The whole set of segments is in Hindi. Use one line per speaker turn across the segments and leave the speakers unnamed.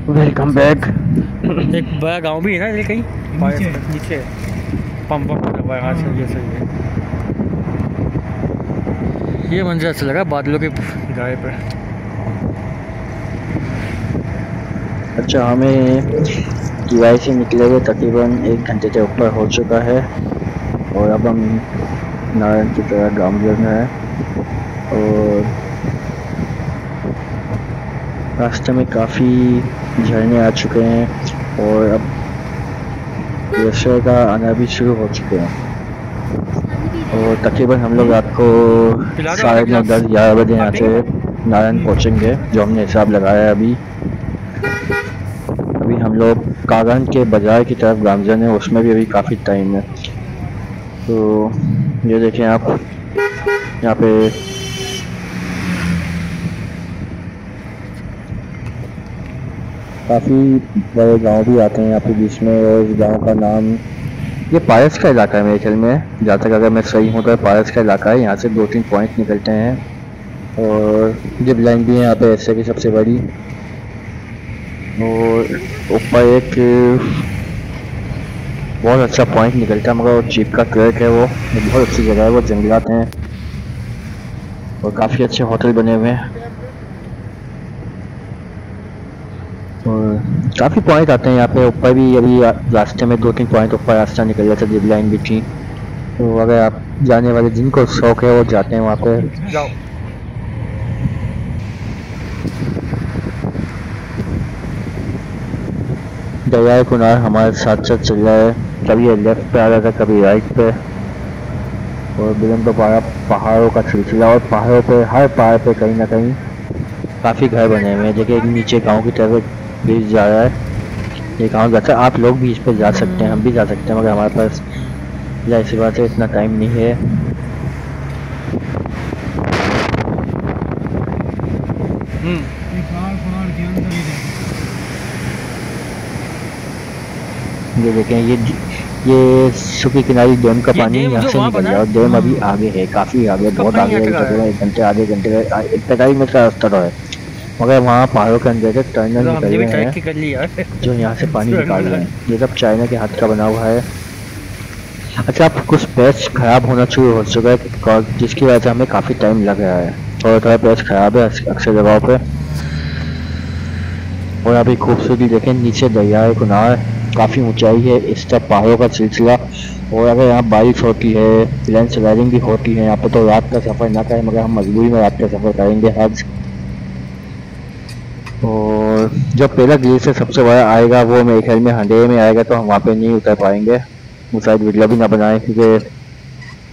Welcome back.
एक बड़ा गांव भी है ना ये कहीं नीचे पंप लगा है। सही है सही है। ये मंजर अच्छा लगा बादलों के गाये पर।
अच्छा, हमें टीवाई से निकले हुए तकरीबन 1 घंटे के ऊपर हो चुका है और अब हम नारायण की तरह गांव में है और रास्ते में काफ़ी झरने आ चुके हैं और अब ग्लेशियर का आना भी शुरू हो चुके हैं और तकरीबन हम लोग रात को 9:30-11 बजे यहाँ से नारायण पहुँचेंगे, जो हमने हिसाब लगाया है। अभी हम लोग कागन के बाज़ार की तरफ गामजन है, उसमें भी अभी काफ़ी टाइम है। तो ये देखें आप, यहाँ पे काफ़ी बड़े गांव भी आते हैं यहाँ पे बीच में, और इस गांव का नाम, ये पारस का इलाका है मेरे ख्याल में, जहाँ तक अगर मैं सही हूँ तो पारस का इलाका है। यहाँ से 2-3 पॉइंट निकलते हैं और जिप लाइन भी है यहाँ पे एशिया की सबसे बड़ी। और ऊपर एक बहुत अच्छा पॉइंट निकलता है, मगर वो जीप का ट्रैक है, वो बहुत अच्छी जगह है। वो जंगलात हैं और काफ़ी अच्छे होटल बने हुए हैं और काफ़ी पॉइंट आते हैं यहाँ पे। ऊपर भी अभी रास्ते में 2-3 पॉइंट ऊपर रास्ता निकल जाता है, जिप लाइन भी थी। तो अगर आप जाने वाले जिनको शौक है वो जाते हैं वहाँ पे।
जाओ।
दरिया किनार हमारे साथ साथ चल रहा है, कभी ये लेफ्ट पे आ रहा था कभी राइट पे, और बिलन तो पहाड़ों का सिलसिला, और पहाड़ों पे हर पहाड़ पे कहीं ना कहीं काफ़ी घर बने हुए हैं। देखिए नीचे गांव की तरफ ब्रिज जा रहा है, ये गांव जाता है। आप लोग भी इस पर जा सकते हैं, हम भी जा सकते हैं, मगर हमारे पास जाहिर सी बात है इतना टाइम नहीं है। ये देखें, ये सुखी किनारी डैम का पानी यहाँ से निकल रहा है और डैम अभी आगे है, काफ़ी आगे, बहुत आगे है, तकरीबन 1 घंटे आधे घंटे का 45 मिनट का रास्ता तो है, मगर वहाँ पहाड़ों के अंदर से टर्नल निकल रहे हैं जो यहाँ से पानी निकाल रहे हैं। ये सब चाइना के हाथ का बना हुआ है। अच्छा, आप कुछ पैच ख़राब होना शुरू हो चुका है, जिसकी वजह से हमें काफ़ी टाइम लग रहा है, थोड़ा पैच ख़राब है अक्सर जगहों पे। और अभी खूबसूरती देखें, नीचे दरिया किनार, काफ़ी ऊंचाई है, इस तरफ पहाड़ों का सिलसिला, और अगर यहाँ बारिश होती है, लैंड स्लाइडिंग भी होती है यहाँ पे, तो रात का सफ़र ना करें, मगर हम मजबूरी में रात का सफ़र करेंगे आज। और जब पहला ग्लेशियर सबसे बड़ा आएगा वो मेरे ख्याल में अंधेरे में आएगा, तो हम वहाँ पे नहीं उतर पाएंगे। वो शायद वीडियो भी ना बनाए क्योंकि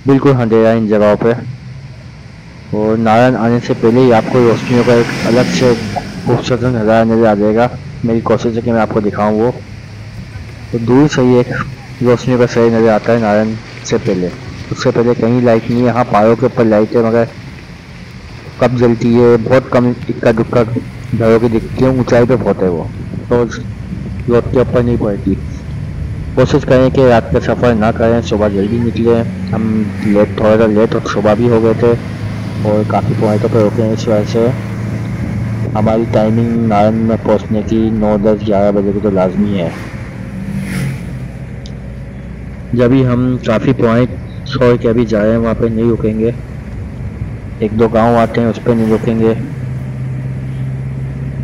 बिल्कुल अंधेरा है इन जगहों पे। और नारायण आने से पहले ही आपको रोशनियों का एक अलग से खूबसूरत नज़ारा नज़र आ जाएगा। मेरी कोशिश है कि मैं आपको दिखाऊँ वो, तो दूर से ही एक रोशनियों का सही नज़र आता है नारायण से पहले। उससे पहले कहीं लाइट नहीं है, यहाँ पहाड़ों के ऊपर लाइट है, मगर कब जलती है बहुत कम, इक्का दुक्का घरों की दिखती है, ऊंचाई पे बहुत है वो, तो रोड के ऊपर नहीं पड़ती। कोशिश करें कि रात का सफ़र ना करें, सुबह जल्दी निकले। हम थोड़ा सा लेट और सुबह भी हो गए थे और काफ़ी पॉइंटों पर रुके हैं, इस वजह से हमारी टाइमिंग नारायण में पहुंचने की 9, 10, 11 बजे की तो लाजमी है। जब भी हम काफ़ी पॉइंट छोड़ के अभी जा रहे हैं वहाँ पे नहीं रुकेंगे, 1-2 गांव आते हैं उस पर नहीं रुकेंगे।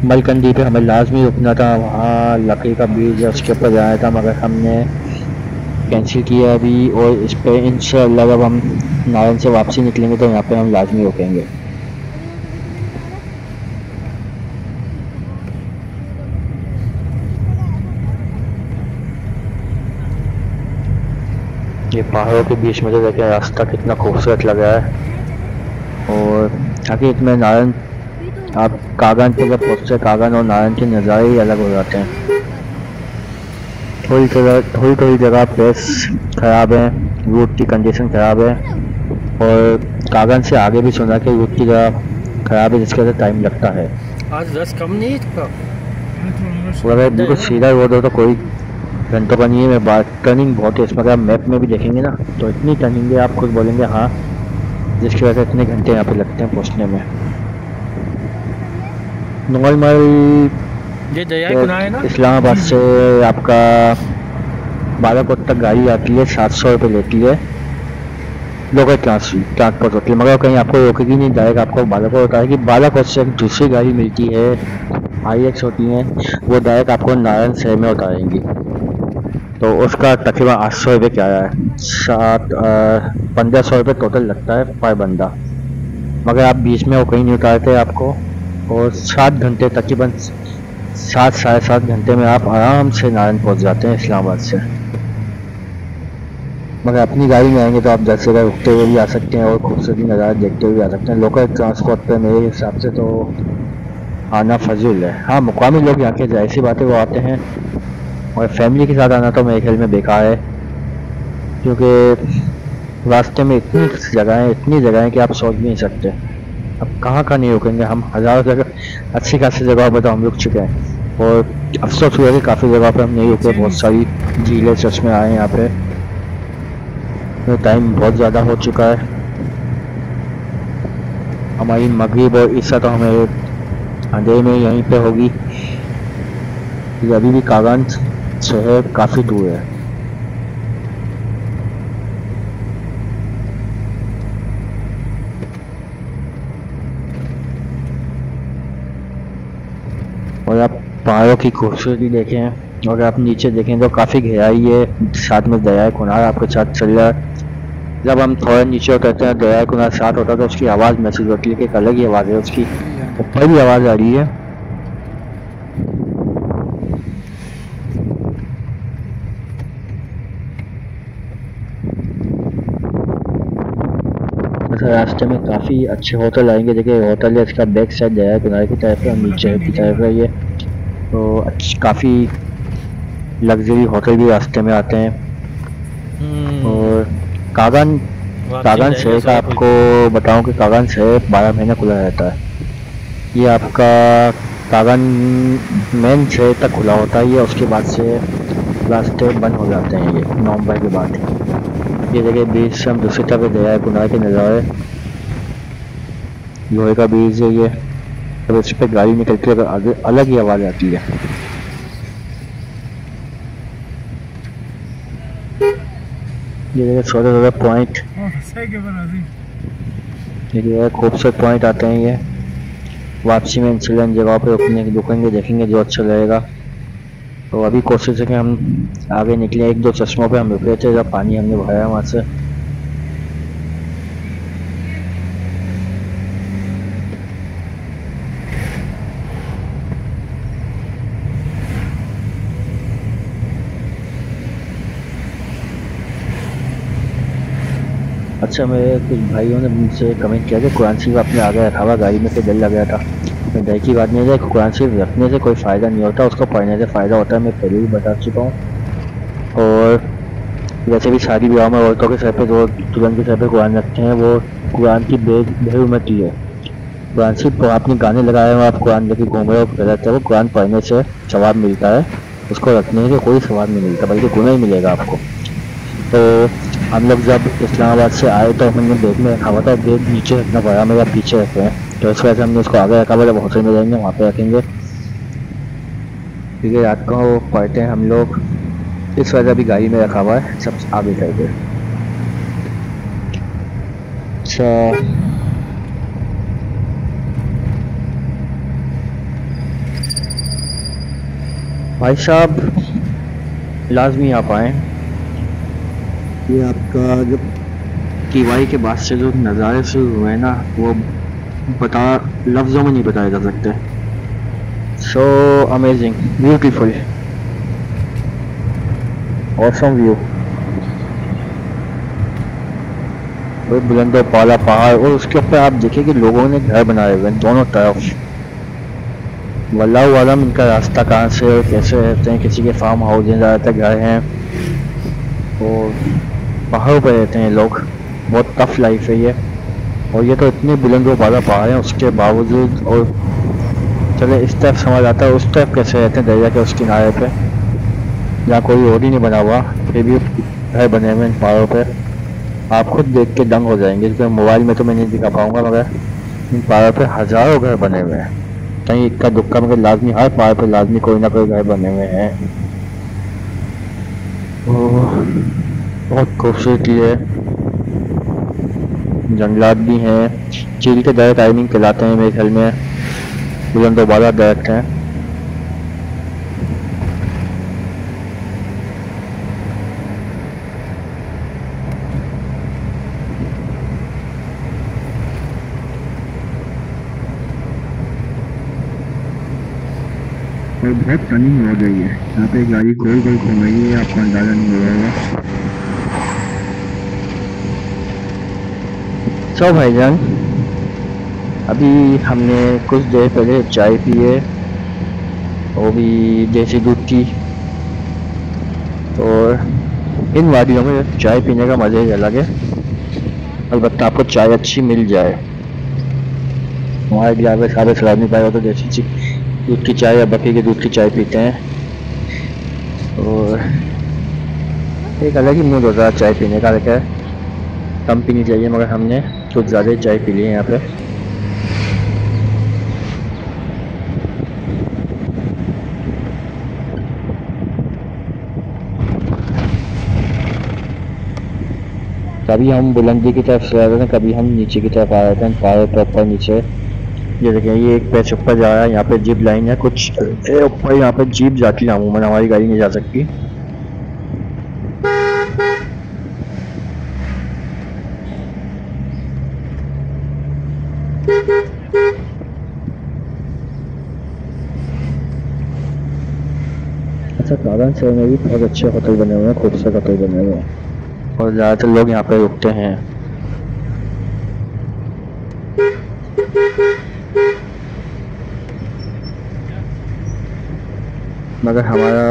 मलकंदी पे हमें लाजमी रुकना था, वहाँ लकड़ी का ब्रिज है उसके ऊपर जाना था, मगर हमने कैंसिल किया अभी। और इस पे इंशाअल्लाह जब हम नारायण से वापसी निकलेंगे तो यहाँ पे हम लाजमी रुकेंगे। ये पहाड़ों के बीच में तो देखिए रास्ता कितना खूबसूरत लग रहा है। और हकीकत में नारायण, आप कागन पे जब पहुँचते, कागन और नारायण के नज़ारे ही अलग हो जाते हैं। थोड़ी जगह प्लेस ख़राब है, रूट की कंडीशन ख़राब है, और कागन से आगे भी सुना कि रूट की जगह ख़राब है जिसके वजह टाइम लगता है।
आज रस कम नहीं था,
अगर बिल्कुल सीधा रोड हो तो कोई घंटों का नहीं है। मैं बात, टर्निंग बहुत है इसमें, अगर आप मैप में भी देखेंगे ना तो इतनी टर्निंग है, आप खुद बोलेंगे हाँ, जिसकी वजह से इतने घंटे यहाँ पे लगते हैं पहुँचने में। नॉर्मल
ये दरिया
तो
किनारे ना।
इस्लामाबाद से आपका बालाकोट तक गाड़ी आती है, 700 रुपये लेती है लोकल ट्रांसपोर्ट होती है, मगर कहीं आपको रोकेगी नहीं, डायरेक्ट आपको बालाकोट उतारेगी। बालाकोट से एक दूसरी गाड़ी मिलती है, IX होती है, वो डायरेक्ट आपको नारायण शहर में उतारेंगी। तो उसका तकरीबन 800 रुपये क्या है, 1500 रुपये टोटल लगता है पर बंदा, मगर आप बीच में वो कहीं नहीं उतारते आपको। और 7 घंटे तकरीबन 7 साढ़े 7 घंटे में आप आराम से नारायण पहुंच जाते हैं इस्लामाबाद से। मगर अपनी गाड़ी में आएंगे तो आप 10 जगह रुकते हुए भी आ सकते हैं और खूबसूरती नज़ारा देखते हुए आ सकते हैं। लोकल ट्रांसपोर्ट पे मेरे हिसाब से तो आना फजूल है। हाँ, मुकामी लोग यहाँ के जाहिर सी बात है वो आते हैं, और फैमिली के साथ आना तो मेरे ख्याल में बेकार है, क्योंकि रास्ते में इतनी जगहें कि आप सोच भी नहीं सकते अब कहाँ नहीं रुकेंगे। हम हज़ारों जगह, अच्छी खासी जगह पर तो हम रुक चुके हैं, और अफसोस हुआ कि काफ़ी जगह पर हम नहीं रुके। बहुत सारी झीलें चश्मे आए हैं यहाँ पे, तो टाइम बहुत ज़्यादा हो चुका है। हमारी मगरिब और ईसा तो हमें अंधेरे में यहीं पे होगी, क्योंकि अभी भी कागन शहर काफ़ी दूर है। और आप पहाड़ों की खूबसूरती देखें, और आप नीचे देखें तो काफ़ी गहराई है, साथ में दरिया कुनार आपके साथ चल रहा है। जब हम थोड़ा नीचे उतरते हैं, दरिया कुनार साथ होता है तो उसकी आवाज़ महसूस होती है कि एक अलग ही आवाज़ है उसकी। ऊपर भी आवाज़ आ रही है। रास्ते में काफ़ी अच्छे होटल आएंगे। देखिए होटल है, इसका बैक साइड दरिया किनारे की तरफ है और नीचे की तरफ है ये, तो काफ़ी लग्जरी होटल भी रास्ते में आते हैं। और कागन शहर का आपको बताऊं कि कागन शहर 12 महीने खुला रहता है। ये आपका कागन मेन शहर तक खुला होता है, ये उसके बाद से रास्ते बंद हो जाते हैं ये नवंबर के बाद। ये देखिए बीच से हम दूसरी तरफ दरिया कुनार के नज़ारे, लोहे का बीच है ये, जब इस पर गाड़ी निकलती है तो आगे अलग ही आवाज़ आती है। ये देखिए छोटे पॉइंट, ये खूबसूरत पॉइंट आते हैं ये। वापसी में इन जगह पे रुकेंगे, देखेंगे जो अच्छा लगेगा। तो अभी कोशिश है कि हम आगे निकले। 1-2 चश्मों पे हम रुके थे जब पानी हमने भराया वहाँ से। अच्छा, मेरे कुछ भाइयों ने मुझसे कमेंट किया कि कुरान शरीफ आपने आगे रखा हुआ गाड़ी में से डर लग गया था। डर की बात नहीं है, कुरान शरीफ रखने से कोई फ़ायदा नहीं होता, उसको पढ़ने से फ़ायदा होता है। मैं पहले भी बता चुका हूँ। और वैसे भी शादी विवाह में औरतों के सर पे, जो दुल्हन के सर पे कुरान रखते हैं, वो कुरान की बेहुरमती है। कुरान शरीफ आपने गाने लगाए हुए, आप कुरान लेके घूम रहे हो, गलत है। वो कुरान पढ़ने से सवाब मिलता है, उसको रखने से कोई सवाब नहीं मिलता, बल्कि गुनाह ही मिलेगा आपको। तो हम लोग जब इस्लामाबाद से आए तो हमने बैग में रखा हुआ था, बैग नीचे रखना पड़ा, मेरा पीछे रखे हैं, तो इस वजह से हमने उसको आगे रखा हुआ। जब होटल में जाएंगे वहाँ पे रखेंगे, क्योंकि रात को पढ़ते हैं हम लोग, इस वजह भी गाड़ी में रखा हुआ है, सब आगे करके। अच्छा, भाई साहब लाजमी आप आएँ। ये आपका जब कीवाई के बाद से जो नज़ारे शुरू हुए ना, वो लफ्ज़ों में नहीं बताए जा सकते। So amazing, beautiful, awesome view. वो बुलंद पाला पहाड़, और उसके ऊपर आप देखिए कि लोगों ने घर बनाए हुए हैं दोनों तरफ। वल्लाहु आलम इनका रास्ता कहाँ से और कैसे रहते हैं। किसी के फार्म हाउस में ज़्यादातर घर हैं, और पहाड़ों पर रहते हैं लोग। बहुत टफ लाइफ है ये। और ये तो इतने बुलंद वाला पहाड़ हैं, उसके बावजूद, और चले इस तरफ समझ आता है उस तरफ कैसे रहते हैं दरिया के उस किनारे पे, जहाँ कोई रोड ही नहीं बना हुआ, फिर भी घर बने हुए इन पहाड़ों पे। आप खुद देख के दंग हो जाएंगे, क्योंकि मोबाइल में तो मैं नहीं दिखा पाऊँगा, मगर इन पहाड़ों पे हज़ारों घर बने हुए हैं। कहीं इक्का दुक्का मगर लाजमी हर पहाड़ पर लाजमी कोई ना कोई घर बने हुए हैं। ओह, बहुत खूबसूरती है, जंगलात भी हैं, चील के दरख्त टाइमिंग कहलाते हैं मेरे ख्याल में, बुलंद दोबारा दरख्त हैं। और बहुत टर्निंग हो गई है, यहाँ पे गाड़ी गोल गोल घूम रही है, आपको अंदाजा नहीं हो रहा होगा। सो भाईजान, अभी हमने कुछ देर पहले चाय पी है, वो भी देसी दूध की। और इन वादियों में चाय पीने का मज़ा ही अलग है, अलबत्ता आपको चाय अच्छी मिल जाए। हमारे यहाँ पे सारे सलाद नहीं पाएगा तो देसी दूध की चाय या बकरी के दूध की चाय पीते हैं, और एक अलग ही मूड होता है चाय पीने का। देखा है कम पीनी चाहिए, मगर हमने कुछ ज़्यादा ही चाय पी ली है यहाँ पे। कभी हम बुलंदी की तरफ से आ रहे थे, कभी हम नीचे की तरफ आ रहे थे, पहाड़ पर ऊपर नीचे। ये देखें, ये एक पैच ऊपर जा रहा है, यहाँ पे जीप लाइन है कुछ ऊपर, यहाँ पे जीप जाती है अमूमन, हमारी गाड़ी नहीं जा सकती। अच्छा, कारण शहर में भी बहुत अच्छे होटल बने हुए हैं, खूबसूरत होटल बने हुए हैं, और ज़्यादातर लोग यहाँ पे रुकते हैं। मगर हमारा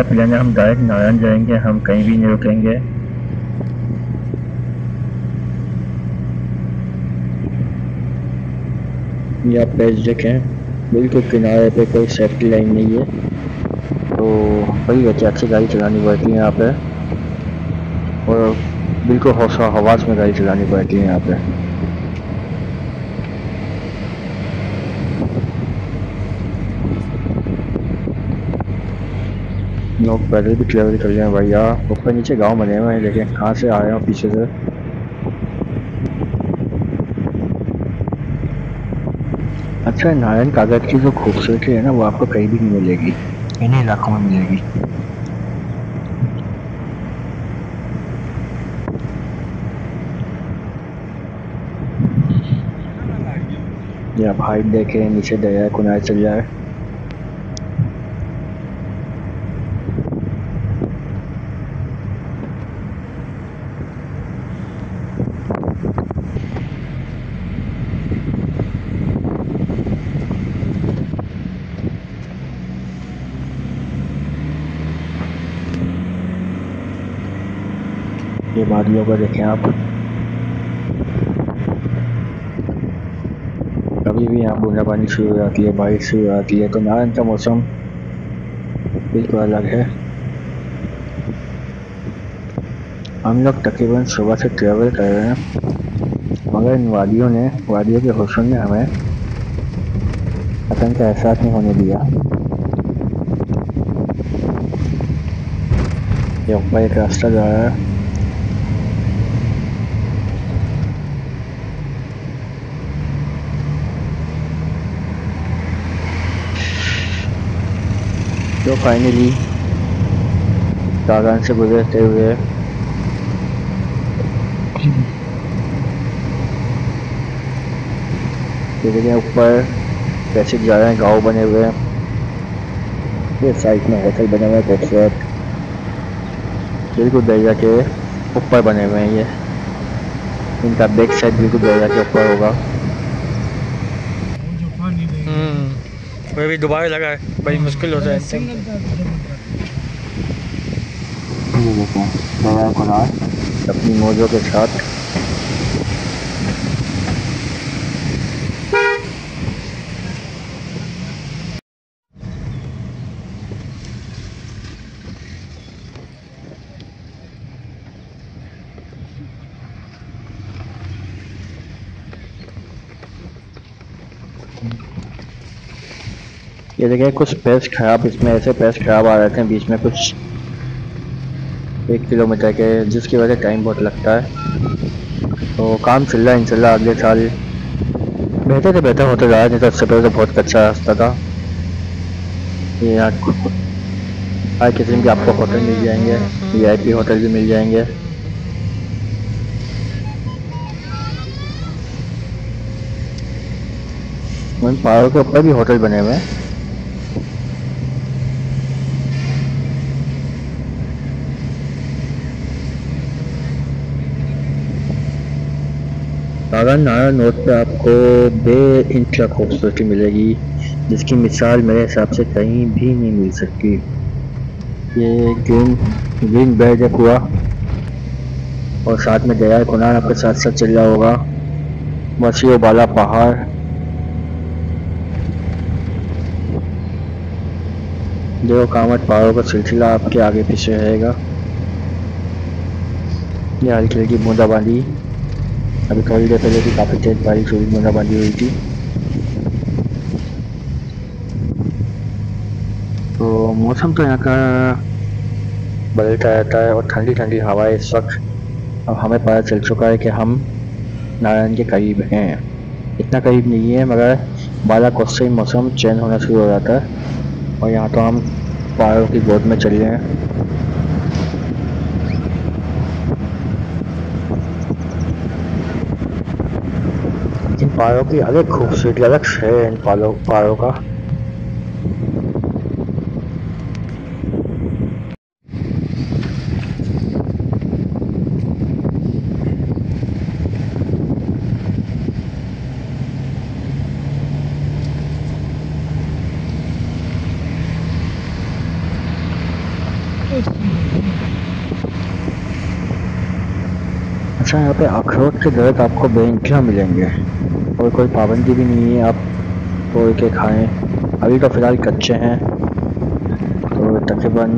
प्लान है, हम डायरेक्ट नारायण जाएंगे, हम कहीं भी नहीं रुकेंगे। ये आप पेज देखें, बिल्कुल किनारे पे कोई सेफ्टी लाइन नहीं है, तो बड़ी एहतियात से गाड़ी चलानी पड़ती है यहाँ पे, और बिल्कुल हौसला हवास में गाड़ी चलानी पड़ती है यहाँ पे। लोग पैदल भी ट्रेवल कर रहे हैं भैया, ऊपर नीचे गांव बने हुए हैं, लेकिन कहाँ से आ रहे हैं पीछे से। अच्छा, नारायण कागज की जो खूबसूरती है ना, वो आपको कहीं भी नहीं मिलेगी, इन्हीं इलाकों में मिलेगी। ये आप हाइट देखें, नीचे दरिया किनारे चल जाए। ये वादियों को देखें आप, कभी भी यहाँ बूंदाबांदी शुरू हो जाती है, बारिश शुरू हो जाती है, तो नारायण का मौसम बिल्कुल अलग है। हम लोग तकरीबन सुबह से ट्रेवल कर रहे हैं, मगर इन वादियों के हुस्न ने हमें वतन का एहसास नहीं होने दिया। ये ऊपर एक रास्ता जा रहा है, तो फाइनली कागान से गुजरते हुए देखिए ऊपर कैसे जा रहे हैं, गांव बने हुए हैं, ये साइड में होटल बने हुए हैं खूबसूरत, बिल्कुल दरिया के ऊपर बने हुए हैं। ये इनका बैक साइड बिल्कुल दरिया के ऊपर होगा।
वही भी दोबारा लगा है, बड़ी मुश्किल होता है।
ये देखो दरिया कुनार अपनी मौजों के साथ। ये देखिए कुछ पैच खराब, इसमें ऐसे पैच खराब आ रहे थे बीच में कुछ 1 किलोमीटर के, जिसकी वजह से टाइम बहुत लगता है। तो काम चल रहा है, इंशाल्लाह अगले साल बेहतर से बेहतर होता जा रहा है। नहीं तो इससे पहले तो बहुत कच्चा रास्ता था। ये यहाँ हर किस्म के आपको होटल मिल जाएंगे, VIP होटल भी मिल जाएंगे। उन पहाड़ों के ऊपर भी होटल बने हुए हैं। नारायण नोट पे आपको बेइंतहा खूबसूरती मिलेगी, जिसकी मिसाल मेरे हिसाब से कहीं भी नहीं मिल सकती। ये ग्रीन बेल्ट है पूरा, और साथ में दरिया कुनार आपके साथ साथ चल रहा होगा। वसी बाला पहाड़, देखो कामत पहाड़ों का सिलसिला आपके आगे पीछे रहेगा। ये हल्की हल्की बूंदाबांदी, अभी थोड़ी देर पहले भी काफ़ी तेज बारिश हुई, बूंदाबांदी हुई थी। तो मौसम तो यहाँ का बदलता रहता है, और ठंडी ठंडी हवाएं इस वक्त। अब हमें पता चल चुका है कि हम नारायण के करीब हैं। इतना करीब नहीं है, मगर बालाकोट से ही मौसम चेंज होना शुरू हो जाता है। और यहाँ तो हम पहाड़ों की गोद में चल रहे हैं। इन पहाड़ों की अलग खूबसूरती, अलग है इन पहाड़ों का। अच्छा, यहाँ पे अखरोट के दरख्त आपको बेइंतहा मिलेंगे, और कोई पाबंदी भी नहीं है आप तोड़ के खाएं। अभी तो फ़िलहाल कच्चे हैं, तो तकरीबन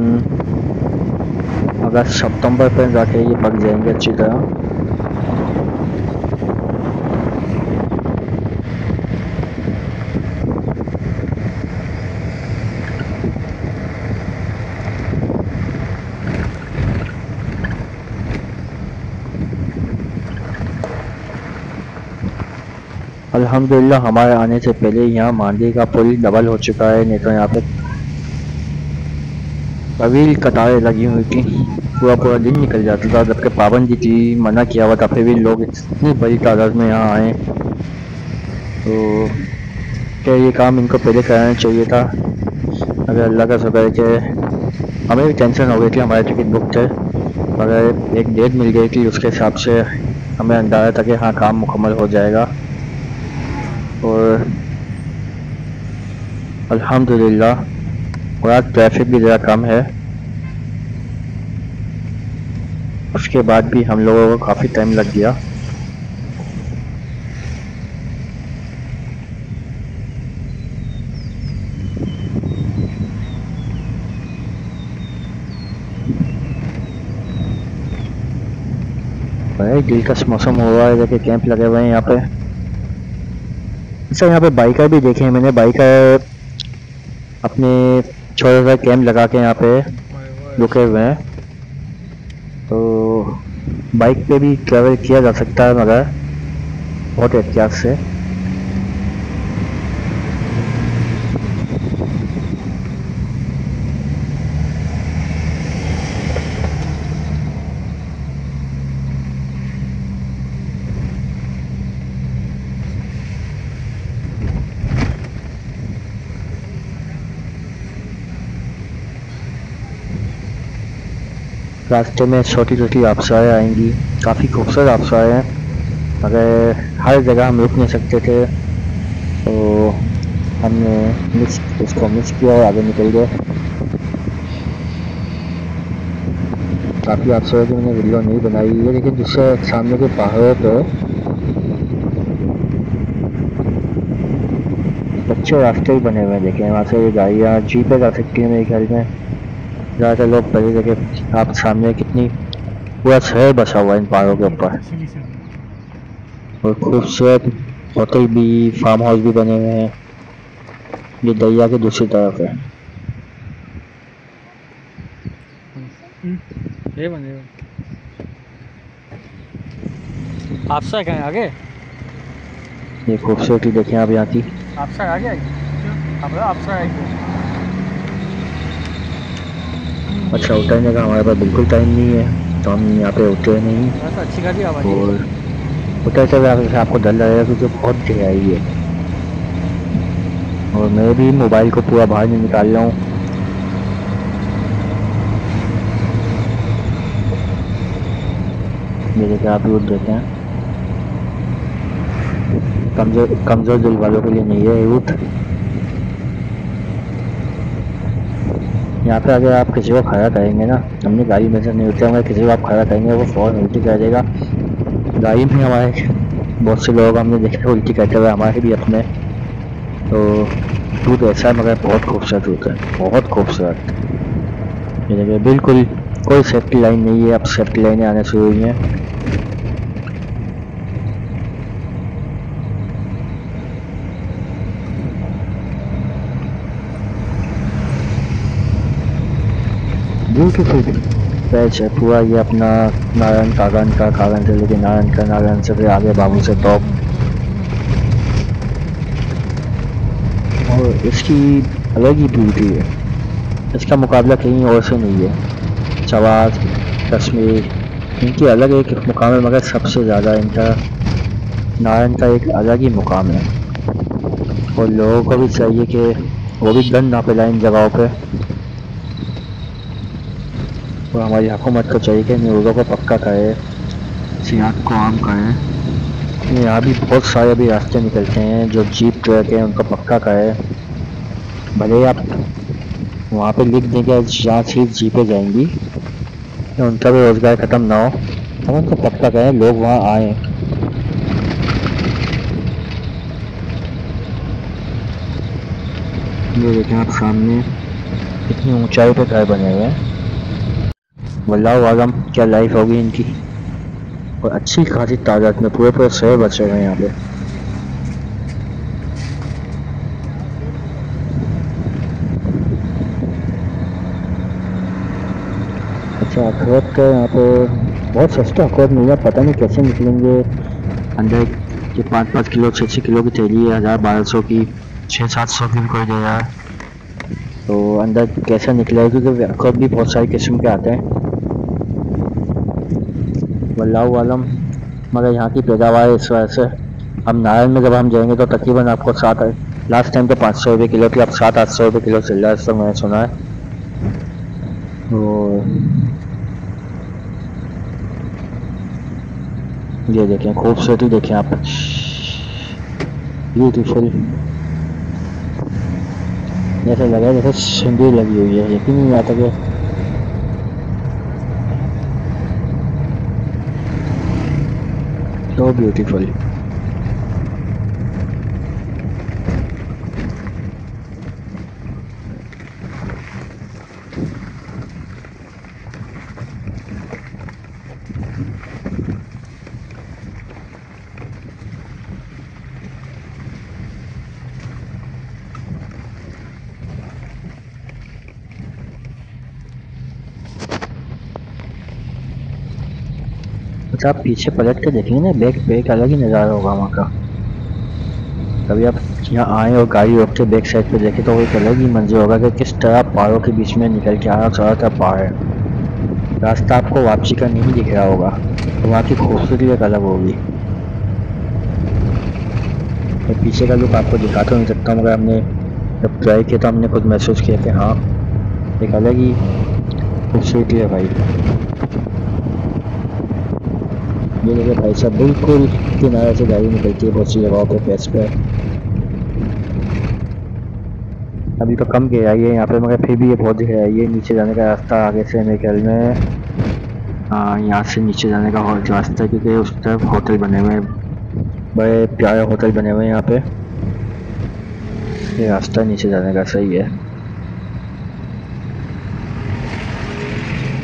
अगस्त सितंबर पर जाके ये पक जाएंगे अच्छी तरह। अल्हम्दुलिल्लाह हमारे आने से पहले यहाँ मांडी का पुल डबल हो चुका है, नहीं तो यहाँ पे तवील कतारें लगी हुई थी, पूरा पूरा दिन निकल जाता था। जबकि पाबंदी थी, मना किया हुआ था, फिर भी लोग इतनी बड़ी तादाद में यहाँ आए। तो क्या ये काम इनको पहले कराना चाहिए था। अगर अल्लाह का शुक्र है कि हमें भी टेंशन हो गई थी, हमारे टिकट बुक थे, मगर एक डेट मिल गई थी, उसके हिसाब से हमें अंदाज़ा था कि हाँ काम मुकम्मल हो जाएगा। और अल्हम्दुलिल्लाह, और आज ट्रैफिक भी ज़रा कम है। उसके बाद भी हम लोगों को काफ़ी टाइम लग गया। भाई दिलकश मौसम हो रहा है, देखिए कैंप लगे हुए हैं यहाँ पे। अच्छा, यहाँ पे बाइकर भी देखे हैं मैंने, बाइकर अपने छोटे सा कैंप लगा के यहाँ पे रुके हुए हैं। तो बाइक पे भी ट्रैवल किया जा सकता है, मगर बहुत एहतियात से। रास्ते में छोटी छोटी आबशारें आएंगी, काफ़ी खूबसूरत आबशारें हैं, मगर हर जगह हम रुक नहीं सकते थे, तो हमने उसको मिस किया और आगे निकल गए। काफ़ी आबशारों की मैंने वीडियो नहीं बनाई है, लेकिन दूसरे सामने के पहाड़ों पर अच्छे रास्ते ही बने हुए हैं। देखें वहाँ से गाड़ियाँ जीपें जा सकती हैं मेरे ख्याल में। ज़्यादातर लोग पहले जगह आप सामने कितनी पूरा शहर बसा हुआ है इन पहाड़ों के ऊपर, और खूबसूरत होटल भी, फार्म हाउस भी बने हुए हैं। ये दरिया के दूसरी तरफ है।
ये बने आपसा कहाँ है आगे?
ये खूबसूरती देखें आप यहाँ की।
आपसा आगे आई क्यों? आपसा आई क्यों?
अच्छा, उतरने का हमारे पास बिल्कुल टाइम नहीं है, तो हम यहाँ पे उतरे नहीं।
बस अच्छी खासी आवाज़
और
है।
उतरते हुए आपको डर लगेगा क्योंकि बहुत गहराई है। और मैं भी मोबाइल को पूरा बाहर नहीं निकाल रहा हूँ। ये देखिए, आप रूट देखें। कमजोर कमजोर दिल वालों के लिए नहीं है ये रूट। यहाँ पे अगर आप किसी को खड़ा करेंगे ना, हमने गाड़ी में से नहीं उतरे, अगर किसी को आप खड़ा करेंगे वो फौरन उल्टी कर देगा। गाड़ी में हमारे बहुत से लोग हमने देखे उल्टी करते हुए, हमारे भी अपने। तो रूट ऐसा है, मगर बहुत खूबसूरत रूट है, बहुत खूबसूरत। ये देखिए, बिल्कुल कोई सेफ्टी लाइन नहीं है, अब सेफ्टी लाइनें आने शुरू हुई हैं। ब्यूटीफुल पैच है पूरा ये अपना। नारायण कागन से लेके नारायण से फिर आगे बाबू से टॉप। और इसकी अलग ही ब्यूटी है, इसका मुकाबला कहीं और से नहीं है। चवाज, कश्मीर, इनकी अलग एक मुकाम है, मगर सबसे ज़्यादा इनका नारायण का एक अलग ही मुकाम है। और लोगों को भी चाहिए कि वो भी गन ना फैलाएं इन जगहों पे। और हमारी हुकूमत को चाहिए कि न्यूज़ों को पक्का करे, सियाहत को आम करें। यहाँ भी बहुत सारे भी रास्ते निकलते हैं जो जीप ट्रक हैं, उनको पक्का करें। भले ही आप वहाँ पे लिख दें कि जहाँ चीज़ जीपें जाएंगी, तो उनका भी रोज़गार ख़त्म ना हो, हम उनको पक्का करें, लोग वहाँ आएँ। ये देखें आप सामने कितनी ऊंचाई पे घर बने हुए हैं। वल्लाहु आलम क्या लाइफ होगी इनकी। और अच्छी खासी तादाद में पूरे पूरे शहर बचे हुए हैं यहाँ पे। अच्छा, अखरोट का यहाँ पे बहुत सस्ता अखरोट मिल रहा है, पता नहीं कैसे निकलेंगे अंदर के 5-5 किलो 6-6 किलो की थैली है, 1000-1200 की, 600-700 की भी कोई दे रहा है। तो अंदर कैसा निकला है, क्योंकि अखरोट भी बहुत सारी किस्म के आते हैं। वल्लाहु आलम, मगर यहाँ की पैदावार इस वजह से। हम नारायण में जब हम जाएंगे तो तकरीबन आपको लास्ट टाइम तो 500 रुपये किलो की, अब 700-800 रुपये किलो चल रहा है, ऐसा मैंने सुना है। तो ये देखें, खूबसूरती देखें आप, ब्यूटीफुल। जैसे लगा है जैसे सिंदूर लगी हुई है, यकीन नहीं आता कि so beautiful। अच्छा, आप पीछे पलट के देखेंगे ना, बैक पे एक अलग ही नज़ारा होगा वहाँ का। कभी आप यहाँ आए और गाड़ी रोक के बैक साइड पे देखें तो एक अलग ही मंजर होगा कि किस तरह पहाड़ों के बीच में निकल के आ रहा, चारों तरफ पहाड़ है, रास्ता आपको वापसी का नहीं दिख रहा होगा, तो वहाँ की खूबसूरती एक अलग होगी। तो पीछे का लुक आपको दिखा तो नहीं सकता, मगर हमने जब ट्राई किया तो हमने खुद महसूस किया कि हाँ, एक अलग ही खूबसूरती है भाई। ये देखिए भाई साहब, बिल्कुल किनारे से गाड़ी निकलती है बहुत सी जगहों पे फेस पे। अभी तो कम गहराई है यहाँ पे, मगर फिर भी ये बहुत गहराई है। नीचे जाने का रास्ता आगे से मेरे ख्याल में, यहाँ से नीचे जाने का और रास्ता है, क्योंकि उस तरफ होटल बने हुए हैं, बड़े प्यारे होटल बने हुए हैं यहाँ पे। ये रास्ता नीचे जाने का सही है।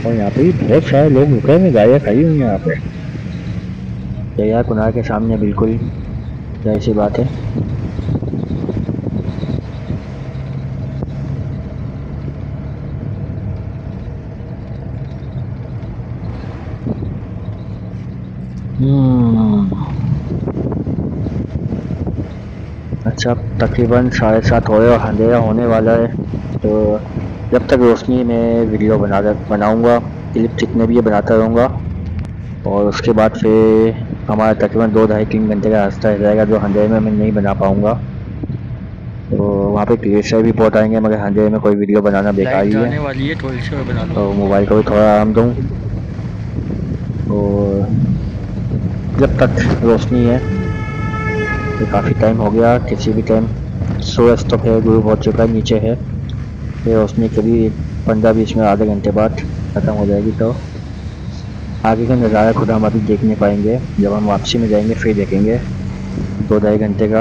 और यहाँ पे भी बहुत सारे लोग रुके हुए, गाड़ियाँ खड़ी हुई हैं यहाँ पे, दरिया किनारे के सामने बिल्कुल। जाहिर सी बात है। अच्छा, तकरीबन 7:30 हो रहे और अंधेरा होने वाला है, तो जब तक रोशनी में वीडियो बनाऊंगा, क्लिप जितने भी ये बनाता रहूँगा। और उसके बाद फिर हमारा तकरीबन 2 ढाई 3 घंटे का रास्ता रह जाएगा जो अंधेरे में मैं नहीं बना पाऊँगा। तो वहाँ पे ग्लेशियर भी बहुत आएंगे, मगर अंधेरे में कोई वीडियो बनाना बेकार
लाइट
ही है।
जाने वाली है, थोड़ी सी और बना लो।
तो मोबाइल को भी थोड़ा आराम दूँ। और जब तक रोशनी है, तो काफ़ी टाइम हो गया, किसी भी टाइम सूरज तो खैर गुरूब हो चुका है, नीचे है। फिर रोशनी कभी 15-20 में आधे घंटे बाद ख़त्म हो जाएगी, तो आगे का नज़ारा खुद हम अभी देख नहीं पाएंगे। जब हम वापसी में जाएंगे फिर देखेंगे 2 ढाई घंटे का।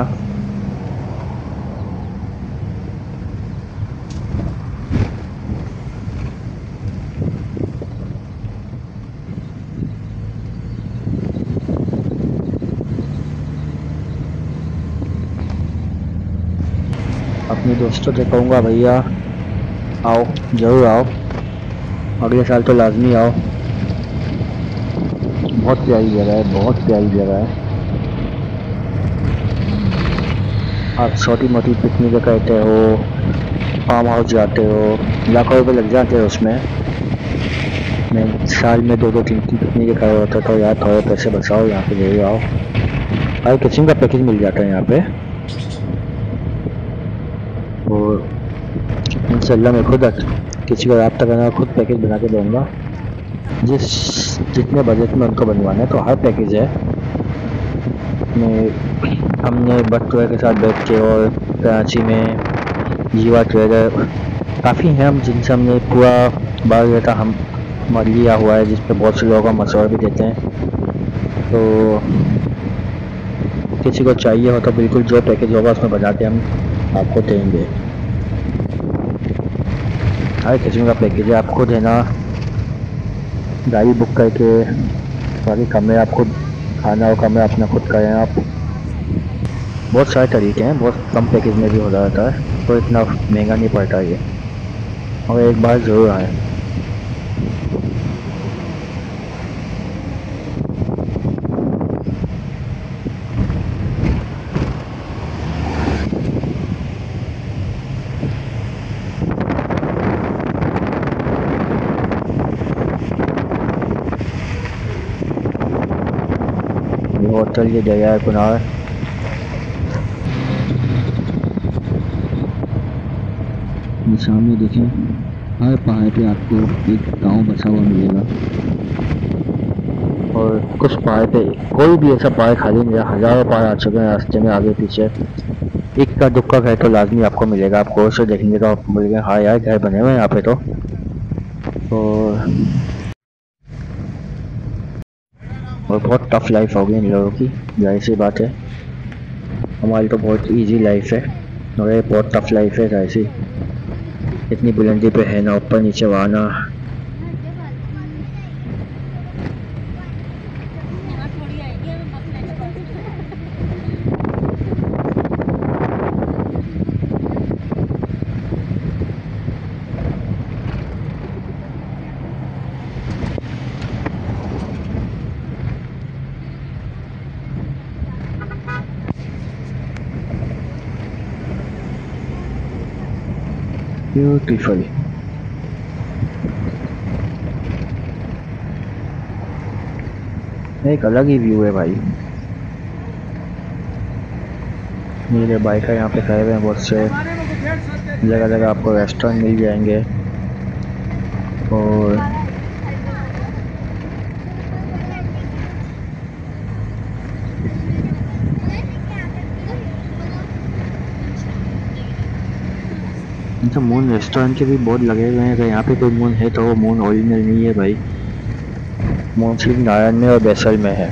अपने दोस्तों से कहूँगा, भैया आओ, ज़रूर आओ, अगले साल तो लाजमी आओ। बहुत प्यारी जगह है, बहुत प्यारी जगह है। आप छोटी मोटी पिकनिक करते हो, फार्म हाउस जाते हो, लाखों रुपए लग जाते हैं उसमें। मैं साल में 2-2 3 3 पिकनिक कर होता, तो यार थोड़े पैसे बचाओ, यहाँ पे जरूर आओ। हर किस्म का पैकेज मिल जाता है यहाँ पे। और इंशाल्लाह मैं खुद किसी को रब्ता करना, खुद पैकेज बना के दूँगा। जितने बजट में उनको बनवाना है, तो हर पैकेज है। हमने बच्चों के साथ बैठ के, और कराची में जीवा ट्रेडर काफ़ी हैं हम, जिनसे हमने पूरा बायोडाटा हम लिया हुआ है, जिस पर बहुत से लोगों का मशवरा भी देते हैं। तो किसी को चाहिए हो तो बिल्कुल जो पैकेज होगा उसमें बना के हम आपको देंगे। हर किस्म का पैकेज है, आप खुद है ना गाड़ी बुक करके, बाकी कमरे आप खुद, खाना और कमरा अपना खुद करें आप। बहुत सारे तरीके हैं, बहुत कम पैकेज में भी हो जाता है, तो इतना महंगा नहीं पड़ता ये। और एक बार ज़रूर आए। ये होटल ये दरिया कुनार, ये सामने देखें, हर पहाड़ पे आपको एक गांव बसा हुआ मिलेगा। और कुछ पहाड़ पे कोई भी ऐसा पहाड़ खाली नहीं है, हज़ारों पहाड़ आ चुके हैं रास्ते में आगे पीछे। इक्का दुक्का घर तो लाजमी आपको मिलेगा, आप गौर से देखेंगे तो आप बोलेंगे हाँ यार घर बने हुए हैं यहाँ पे। तो और बहुत टफ लाइफ होगी इन लोगों की, जाहिर सी बात है। हमारी तो बहुत इजी लाइफ है, और ये बहुत टफ लाइफ है, जाहिर सी। इतनी बुलंदी पे है ना, ऊपर नीचे आना। ब्यूटीफुल। एक अलग ही व्यू है भाई। मेरे बाइक यहाँ पे खड़े हुए हैं, बहुत से जगह जगह आपको रेस्टोरेंट मिल जाएंगे। और तो मून रेस्टोरेंट के भी बोर्ड लगे हुए हैं, अगर यहाँ पे कोई मून है तो वो मून ओरिजिनल नहीं है भाई। मून सिर्फ नारायण में और बैसल में है।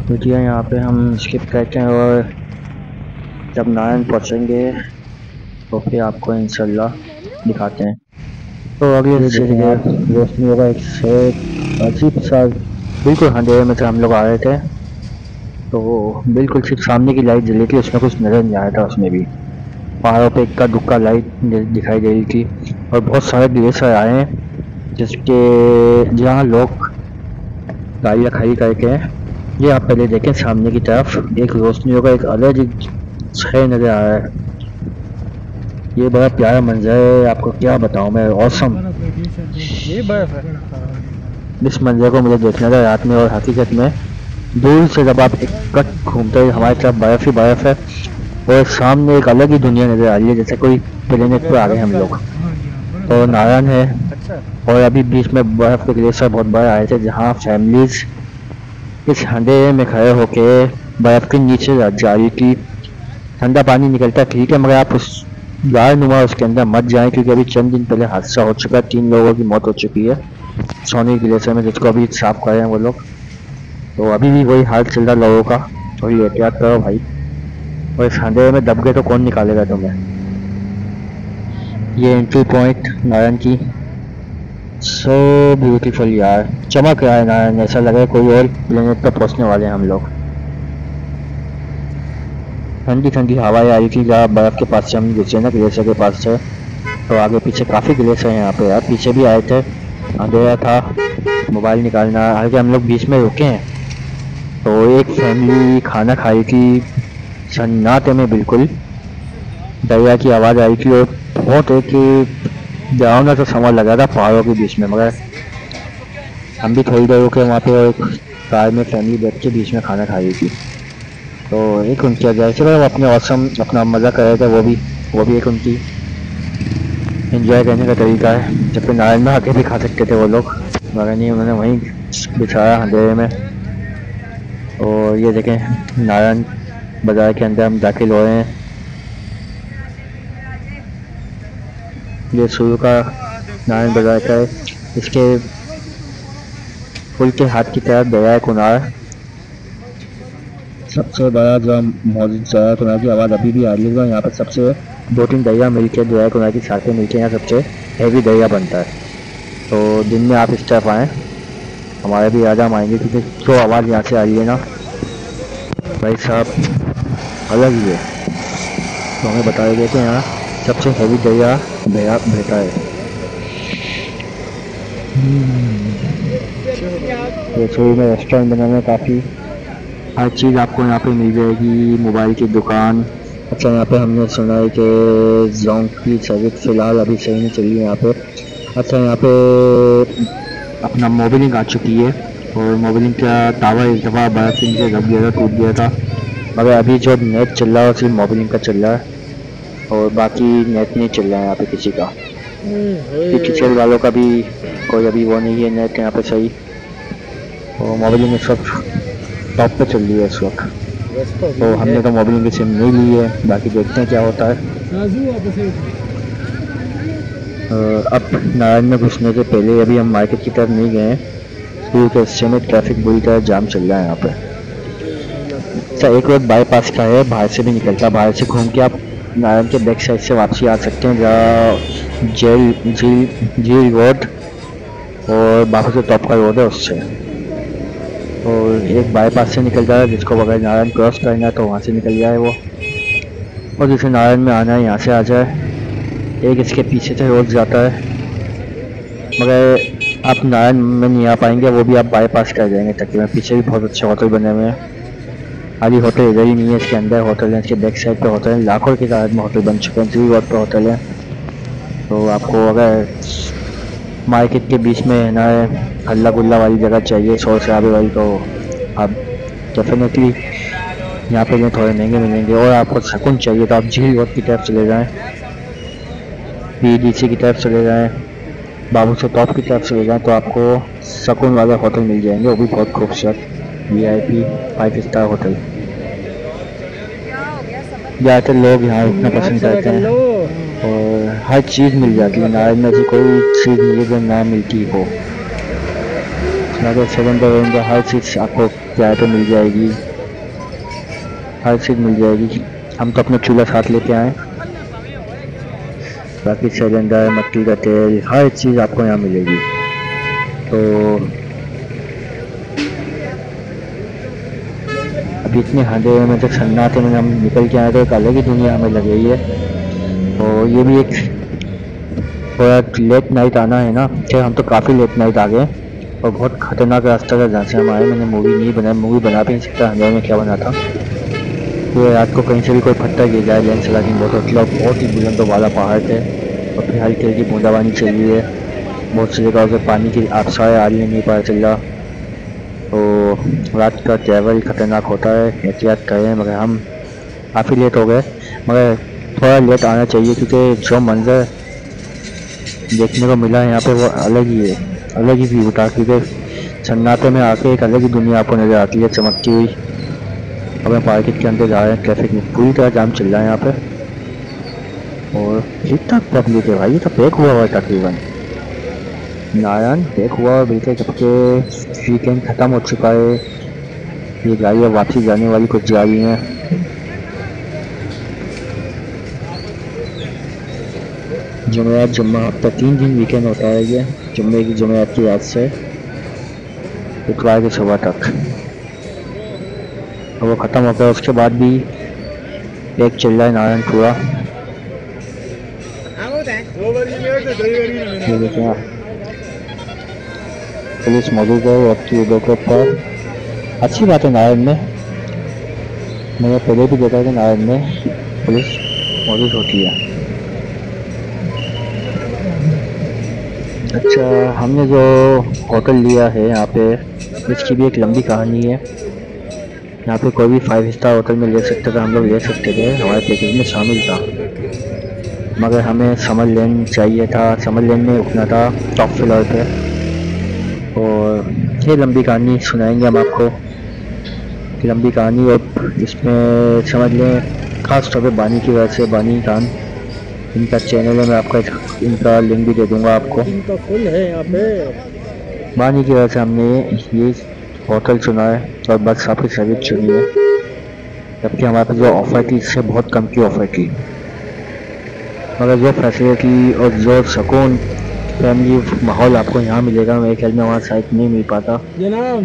वीडियो यहाँ पे हम स्किप करते हैं और जब नारायण पहुँचेंगे तो फिर आपको इंशाल्लाह दिखाते हैं। तो अगले जगह रोशनी होगा एक से अजीब सा, बिल्कुल अंधेरे में से हम लोग आ रहे थे तो बिल्कुल सिर्फ सामने की लाइट जली थी, उसमें कुछ नजर नहीं आया था। उसमें भी पहाड़ों पे इक्का दुक्का लाइट दिखाई दे रही थी और बहुत सारे ग्लेशियर आए हैं जिसके जहाँ लोग गाड़ियाँ खड़ी करके हैं। ये आप पहले देखें सामने की तरफ एक रोशनी होगा एक अलग छह नजर आ रहा है। ये बड़ा प्यारा मंजर है, आपको क्या बताऊं मैं, ऑसम।
ये बर्फ है।
इस मंजर को मुझे देखना था रात में और हकीकत में दूर से जब आप एक कट घूमते हैं हमारी तरफ बर्फ ही बर्फ है और सामने एक अलग ही दुनिया नजर आ रही है, जैसे कोई प्लेनेट पर आ गए हम लोग। तो नारायण है और अभी बीच में बर्फ के ग्लेशियर बहुत बड़े आए थे जहाँ फैमिलीज इस अंधेरे में खड़े होके बर्फ के नीचे जा रही थी। ठंडा पानी निकलता ठीक है मगर आप उस गाय नुमा उसके अंदर मत जाएं क्योंकि अभी चंद दिन पहले हादसा हो चुका है, 3 लोगों की मौत हो चुकी है सोनी ग्लेशियर में, जिसको अभी साफ कर रहे हैं वो लोग। तो अभी भी वही हाल चल रहा है लोगों का, थोड़ी एहतियात करो भाई, और इस अंधेरे में दब गए तो कौन निकालेगा तुम्हें। ये एंट्री पॉइंट नारायण की, सो ब्यूटीफुल यार, चमक रहा है नारायण, ऐसा लग रहा है कोई और प्लेनेट पर पहुंचने वाले हैं हम लोग। ठंडी ठंडी हवाएं आ रही थी जहाँ बर्फ के पास से हम घुसे ना ग्लेशियर के पास से, तो आगे पीछे काफ़ी ग्लेशियर हैं यहाँ पे यार, पीछे भी आए थे, अंधेरा था, मोबाइल निकालना, आगे हम लोग बीच में रुके हैं तो एक फैमिली खाना खाई थी सन्नाटे में, बिल्कुल दरिया की आवाज़ आई थी और बहुत एक डरावना सा समय लगा था पहाड़ों के बीच में, मगर हम भी थोड़ी देर रुके वहाँ पे और कार में फैमिली बैठ के बीच में खाना खा रही थी। तो एक उनकी वजह से वो अपने औसम अपना मज़ा कर रहे थे, वो भी एक उनकी एंजॉय करने का तरीका है। जबकि नारायण में आके भी खा सकते थे वो लोग, मगर नहीं, उन्होंने वहीं बिछाया अंधेरे में। और ये देखें नारायण बाज़ार के अंदर हम दाखिल हो रहे हैं। ये शुरू का नारायण बाज़ार का है, इसके पुल के हाथ की तरफ दरिया कुनार, सबसे बड़ा जो मौजूद दरिया कुनार की आवाज़ अभी भी आ रही है। यहाँ पर सबसे 2-3 दरिया मिलकर दरिया कुनार की शाखें मिलकर यहाँ सबसे हैवी दरिया बनता है। तो दिन में आप इस तरफ आएँ, हमारे भी याद हम आएंगे क्योंकि जो आवाज़ यहाँ से आ रही है ना भाई साहब अलग ही है। तो हमें बताया गया कि यहाँ सबसे हैवी दरिया बहता है। रसोई में रेस्टोरेंट बनाने में काफ़ी हर चीज़ आपको यहाँ पे मिल जाएगी, मोबाइल की दुकान। अच्छा यहाँ पे हमने सुना है कि जोंक की सर्विस फ़िलहाल अभी सही नहीं चली है यहाँ पे। अच्छा यहाँ पे अपना मोबिलिंग आ चुकी है और मोबिलिंग का टावर एक दफ़ा बड़ा से नीचे दब गया था, टूट गया था, मगर अभी जो नेट चल रहा है सिर्फ मोबिलिंग का चल रहा है और बाकी नेट नहीं चल रहा है यहाँ पे किसी का। पिक्चर वालों का भी कोई अभी वो नहीं है नेट यहाँ पे सही, और मोबिलिंग इस वक्त टॉप पे चल रही है इस वक्त। तो हमने तो मोबिलिंग की सिम नहीं ली है, बाकी देखते हैं क्या होता है। अब नारायण में घुसने से पहले अभी हम मार्केट की तरफ नहीं गए हैं क्योंकि हिस्से में ट्रैफिक बुरी तरह जाम चल रहा है यहाँ पे। अच्छा एक रोड बाईपास का है, बाहर से भी निकलता है, बाहर से घूम के आप नारायण के बैक साइड से वापसी आ सकते हैं जहाँ झील रोड और बाबू से टॉप का रोड है उससे। और एक बाईपास से निकल जाए जिसको अगर नारायण क्रॉस करना है तो वहाँ से निकल जाए वो, और जिसे नारायण में आना है यहाँ से आ जाए। एक इसके पीछे से रोड जाता है मगर आप नारायण में नहीं आ पाएंगे, वो भी आप बाईपास कर जाएंगे तकरीबन। पीछे भी बहुत अच्छे होटल बने हुए हैं, खाली होटल इधर ही नहीं है, इसके अंदर होटल है, इसके बैक साइड पे होटल है, लाखों की तादाद में होटल बन चुके हैं, जीरो रोड पे होटल है। तो आपको अगर मार्केट के बीच में है ना हल्ला गुल्ला वाली जगह चाहिए, शोर शराबे वाली, तो आप डेफिनेटली यहाँ पे जो थोड़े महंगे मिलेंगे। और आपको सुकून चाहिए तो आप झील रोड की तरफ चले जाएँ, PDC की तरफ चले जाएँ, बाबू से टॉप की तरफ चले जाएँ, तो आपको सुकून वाले होटल मिल जाएंगे, वो भी बहुत खूबसूरत VIP 5 स्टार होटल। ज़्यादातर लोग यहाँ रुकना पसंद करते हैं और हर चीज़ मिल जाती है नारायण में, ऐसी कोई चीज़ नहीं है जो ना मिलती हो। अगर सिलेंडर वलेंडर हर चीज़ आपको किराए पे मिल जाएगी, हर चीज़ मिल जाएगी। हम तो अपना चूल्हा साथ लेके आए, बाकी सिलेंडर, मट्टी का तेल, हर चीज़ आपको यहाँ मिलेगी। तो अभी इतने अंधेरे में, जब सन्नाटे में हम निकल के आए तो एक अलग ही दुनिया हमें लग रही है। और ये भी एक थोड़ा लेट नाइट आना है ना, फिर हम तो काफ़ी लेट नाइट आ गए और बहुत खतरनाक रास्ता था जहाँ से हम आए। मैंने मूवी नहीं बनाई, मूवी बना भी नहीं सकता अंधेरे में, क्या बना था। तो रात को कहीं से भी कोई पत्थर गिर जाए, लैंडस्लाइडिंग बहुत ही बुलंद वाला पहाड़ थे और फिर हल्की हल्की बूंदाबांदी चल रही है। बहुत सी जगह से पानी की आबशारें आ रही है, नहीं पता चल रहा। तो रात का ट्रैवल खतरनाक होता है, एहतियात करें। मगर हम काफ़ी लेट हो गए, मगर थोड़ा लेट आना चाहिए क्योंकि जो मंजर देखने को मिला है यहाँ पे वो अलग ही है, अलग ही व्यू था। क्योंकि सन्नाटे में आके एक अलग ही दुनिया आपको नज़र आती है चमकती हुई। अब हम मार्केट के अंदर जा रहे हैं, ट्रैफिक में पूरी तरह जाम चल रहा है यहाँ पे। और ठीक ठाक पब्लिक है भाई, ये तो पैक हुआ है तकरीबन। नारायण पैक हुआ है बिल्कुल, जबकि वीकेंड ख़त्म हो चुका है। ये गाड़ियाँ वापसी जाने वाली कुछ जा रही हैं। जुमेरात जुम्मा हफ्ता 3 दिन वीकेंड होता है ये, जुम्मे की जुमेरात की रात से इतवार की सुबह तक। और वो ख़त्म हो गया, उसके बाद भी एक चल रहा है नारायण पूरा। पुलिस मौजूद है वक्त की उदय के ऊपर। अच्छी बात है नारायण में, मैंने पहले भी देखा कि नारायण में पुलिस मौजूद होती है। अच्छा, हमने जो होटल लिया है यहाँ पे, इसकी भी एक लंबी कहानी है। यहाँ पे कोई भी 5 स्टार होटल में ले सकते थे, हम लोग ले सकते थे, हमारे पैकेज में शामिल था। मगर हमें समर लैंड चाहिए था, समर लैंड में रुकना था टॉप फ्लोर पे। और ये लंबी कहानी सुनाएंगे हम आपको, लंबी कहानी। और इसमें समझ लें खास तौर पे बानी की वजह से, बानी खान इनका चैनल है, मैं आपका इनका लिंक भी दे दूंगा आपको।
इनका फुल है यहाँ पे।
बानी की वजह से हमने ये होटल चुना है और बस काफ़ी सर्विस चुनी है, जबकि हमारे पास जो ऑफ़र थी इससे बहुत कम की ऑफ़र थी। मगर जो फैसिलिटी और जो सुकून फैमिली माहौल आपको यहाँ मिलेगा, मेरे ख्याल में वहाँ शायद नहीं मिल पाता।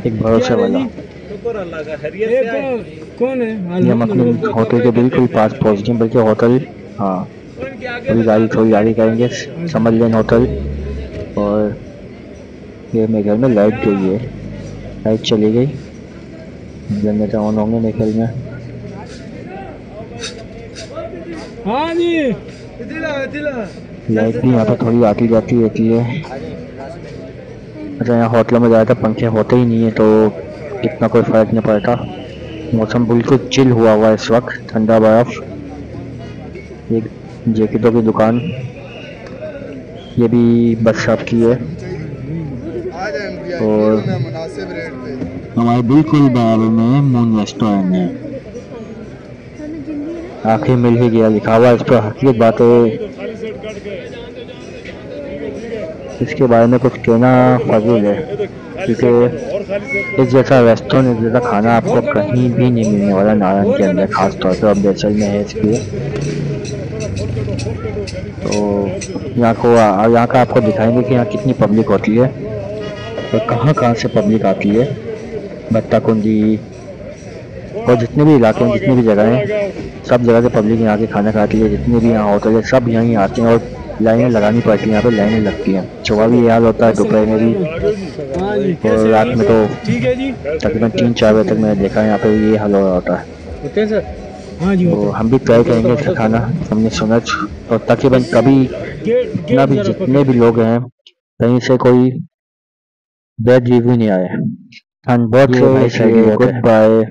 एक भरोसे वाला।
कौन है?
ये हम अपने होटल के बिल्कुल पास पहुँच गए, बल्कि होटल, हाँ अभी थोड़ी गाड़ी करेंगे समर लैंड होटल। और ये मेरे घर में लाइट गई है, लाइट चली गई, जनरेटर ऑन होंगे मेरे ख्याल में।
हाँ जी,
लाइट भी यहाँ पर थोड़ी आती जाती रहती है। अच्छा, यहाँ होटलों में ज़्यादातर पंखे होते ही नहीं है, तो इतना कोई फ़र्क नहीं पड़ता। मौसम बिल्कुल चिल हुआ हुआ है इस वक्त, ठंडा बर्फ। एक जैकेटों की दुकान, ये भी बस साहब की है। और हमारे बिल्कुल बराबर में मून रेस्टोरेंट है, आखिर मिल ही गया, लिखा हुआ इस पर हकीकत बात है। इसके बारे में कुछ कहना फजूल है, क्योंकि इस जैसा रेस्टोरेंट, इस जैसा खाना आपको कहीं भी नहीं मिलने वाला नारायण के अंदर, खास तौर पर अमृतसर में है इसलिए। तो यहाँ का आपको दिखाएंगे कि यहाँ कितनी पब्लिक होती है और कहाँ से पब्लिक आती है। बत्ता कुंडी और जितने भी इलाके हैं, जितनी भी जगह हैं, सब जगह से पब्लिक यहाँ के खाना खाती है। जितने भी यहाँ होटल है सब यहीं आते हैं और लाइनें लगानी पड़ती हैं, यहाँ पे लाइनें लगती हैं। सुबह भी ये हाल होता है, दोपहर में भी, और रात में तो तकरीबन 3-4 बजे तक मैंने देखा है यहाँ पे ये हाल हो रहा होता है। तो हम भी ट्राई करेंगे इसका खाना। हमने सुना और तकरीबन कभी जितने भी लोग हैं, कहीं से कोई बैड रिव्यू नहीं आया। बहुत गुड बाय।